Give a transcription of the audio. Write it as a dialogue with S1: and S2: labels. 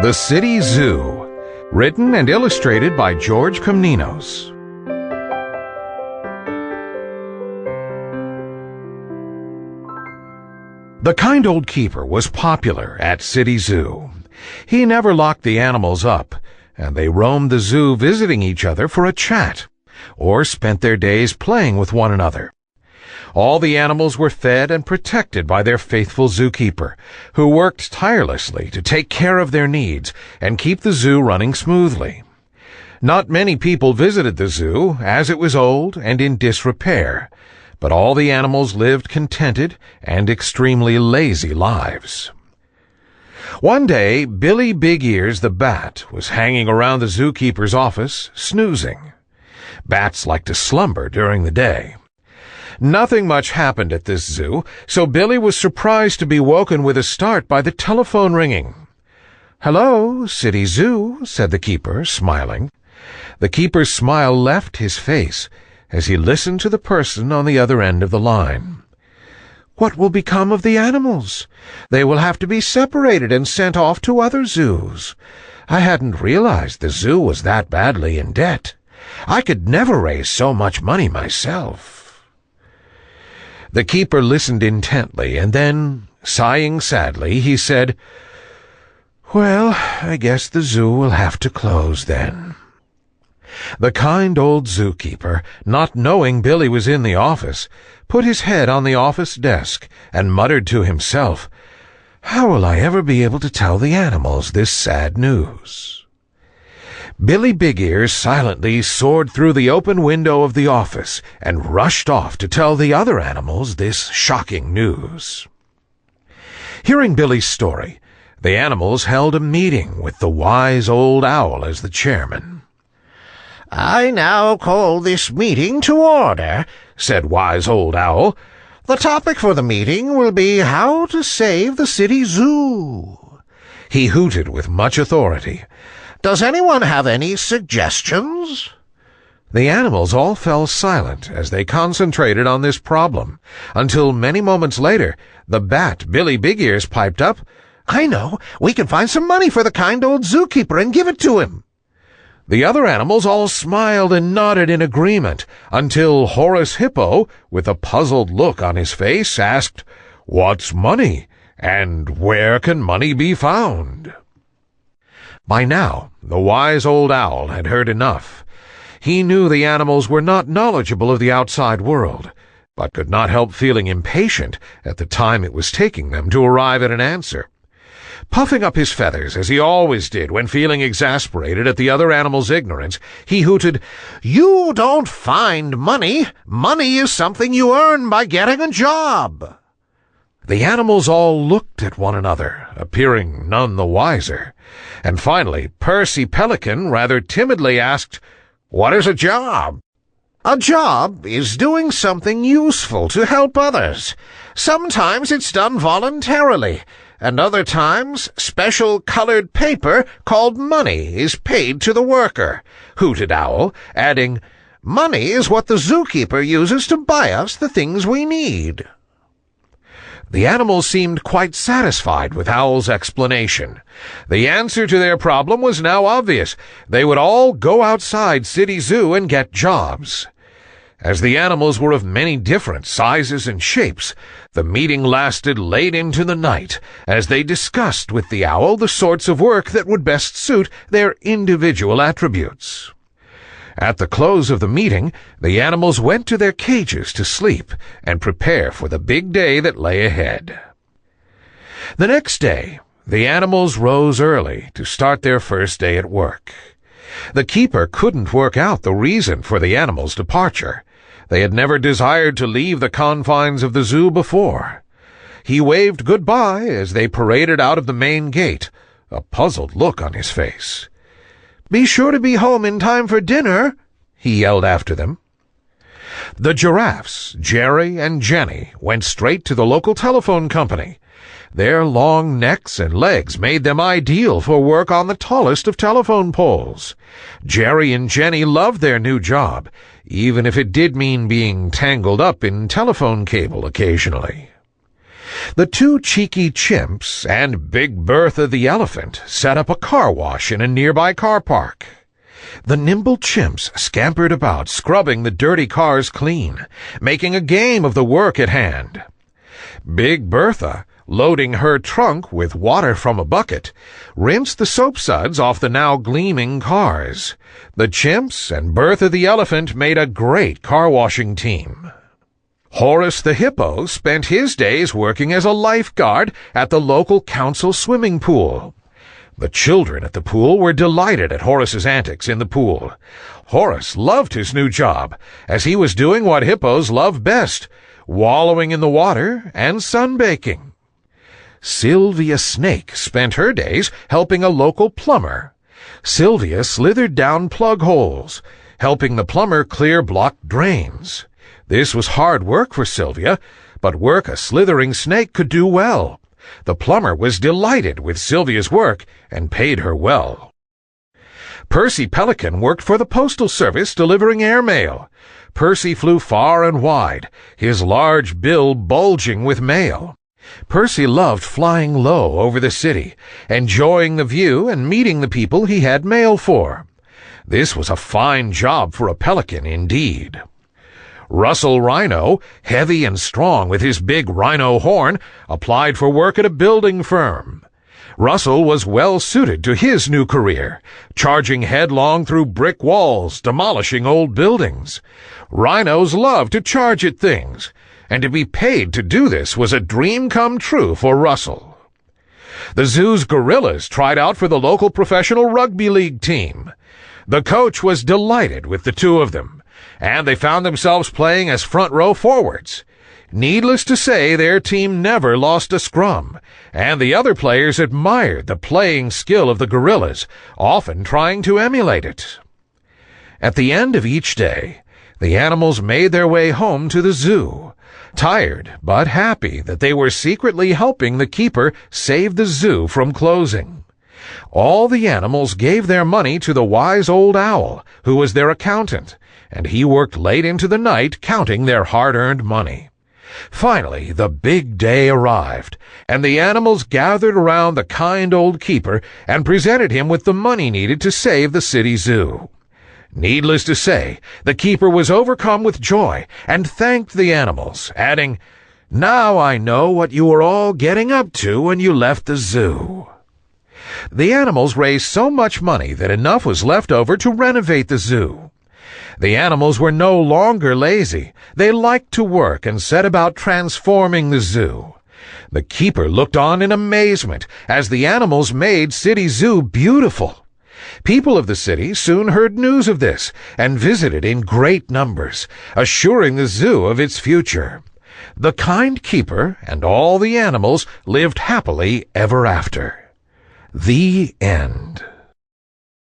S1: The City Zoo, written and illustrated by George Komnenos. The kind old keeper was popular at City Zoo. He never locked the animals up, and they roamed the zoo visiting each other for a chat, or spent their days playing with one another. All the animals were fed and protected by their faithful zookeeper, who worked tirelessly to take care of their needs and keep the zoo running smoothly. Not many people visited the zoo, as it was old and in disrepair, but all the animals lived contented and extremely lazy lives. One day, Billy Big Ears the bat was hanging around the zookeeper's office, snoozing. Bats like to slumber during the day. Nothing much happened at this zoo, so Billy was surprised to be woken with a start by the telephone ringing. "Hello, City Zoo," said the keeper, smiling. The keeper's smile left his face as he listened to the person on the other end of the line. "What will become of the animals? They will have to be separated and sent off to other zoos. I hadn't realized the zoo was that badly in debt. I could never raise so much money myself." The keeper listened intently, and then, sighing sadly, he said, "Well, I guess the zoo will have to close then." The kind old zookeeper, not knowing Billy was in the office, put his head on the office desk and muttered to himself, "How will I ever be able to tell the animals this sad news?" Billy Big Ears silently soared through the open window of the office and rushed off to tell the other animals this shocking news. Hearing Billy's story, the animals held a meeting with the wise old owl as the chairman. "I now call this meeting to order," said wise old owl. "The topic for the meeting will be how to save the city zoo." He hooted with much authority. "Does anyone have any suggestions?" The animals all fell silent as they concentrated on this problem, until many moments later, the bat Billy Big Ears piped up, "I know, we can find some money for the kind old zookeeper and give it to him." The other animals all smiled and nodded in agreement, until Horace Hippo, with a puzzled look on his face, asked, "What's money, and where can money be found?" By now, the wise old owl had heard enough. He knew the animals were not knowledgeable of the outside world, but could not help feeling impatient at the time it was taking them to arrive at an answer. Puffing up his feathers, as he always did when feeling exasperated at the other animals' ignorance, he hooted, "You don't find money. Money is something you earn by getting a job." The animals all looked at one another, appearing none the wiser, and finally Percy Pelican rather timidly asked, "What is a job?" "A job is doing something useful to help others. Sometimes it's done voluntarily, and other times special colored paper called money is paid to the worker," hooted Owl, adding, "Money is what the zookeeper uses to buy us the things we need." The animals seemed quite satisfied with Owl's explanation. The answer to their problem was now obvious. They would all go outside City Zoo and get jobs. As the animals were of many different sizes and shapes, the meeting lasted late into the night, as they discussed with the owl the sorts of work that would best suit their individual attributes. At the close of the meeting, the animals went to their cages to sleep and prepare for the big day that lay ahead. The next day, the animals rose early to start their first day at work. The keeper couldn't work out the reason for the animals' departure. They had never desired to leave the confines of the zoo before. He waved goodbye as they paraded out of the main gate, a puzzled look on his face. "Be sure to be home in time for dinner," he yelled after them. The giraffes, Jerry and Jenny, went straight to the local telephone company. Their long necks and legs made them ideal for work on the tallest of telephone poles. Jerry and Jenny loved their new job, even if it did mean being tangled up in telephone cable occasionally. The two cheeky chimps and Big Bertha the elephant set up a car wash in a nearby car park. The nimble chimps scampered about, scrubbing the dirty cars clean, making a game of the work at hand. Big Bertha, loading her trunk with water from a bucket, rinsed the soap suds off the now gleaming cars. The chimps and Bertha the elephant made a great car-washing team. Horace the hippo spent his days working as a lifeguard at the local council swimming pool. The children at the pool were delighted at Horace's antics in the pool. Horace loved his new job, as he was doing what hippos love best, wallowing in the water and sunbaking. Sylvia Snake spent her days helping a local plumber. Sylvia slithered down plug holes, helping the plumber clear blocked drains. This was hard work for Sylvia, but work a slithering snake could do well. The plumber was delighted with Sylvia's work and paid her well. Percy Pelican worked for the Postal Service delivering airmail. Percy flew far and wide, his large bill bulging with mail. Percy loved flying low over the city, enjoying the view and meeting the people he had mail for. This was a fine job for a pelican indeed. Russell Rhino, heavy and strong with his big rhino horn, applied for work at a building firm. Russell was well suited to his new career, charging headlong through brick walls, demolishing old buildings. Rhinos loved to charge at things, and to be paid to do this was a dream come true for Russell. The zoo's gorillas tried out for the local professional rugby league team. The coach was delighted with the two of them, and they found themselves playing as front row forwards. Needless to say, their team never lost a scrum, and the other players admired the playing skill of the gorillas, often trying to emulate it. At the end of each day, the animals made their way home to the zoo, tired but happy that they were secretly helping the keeper save the zoo from closing. All the animals gave their money to the wise old owl, who was their accountant, and he worked late into the night counting their hard-earned money. Finally, the big day arrived, and the animals gathered around the kind old keeper and presented him with the money needed to save the city zoo. Needless to say, the keeper was overcome with joy and thanked the animals, adding, "Now I know what you were all getting up to when you left the zoo." The animals raised so much money that enough was left over to renovate the zoo. The animals were no longer lazy. They liked to work and set about transforming the zoo. The keeper looked on in amazement as the animals made City Zoo beautiful. People of the city soon heard news of this and visited in great numbers, assuring the zoo of its future. The kind keeper and all the animals lived happily ever after. The end.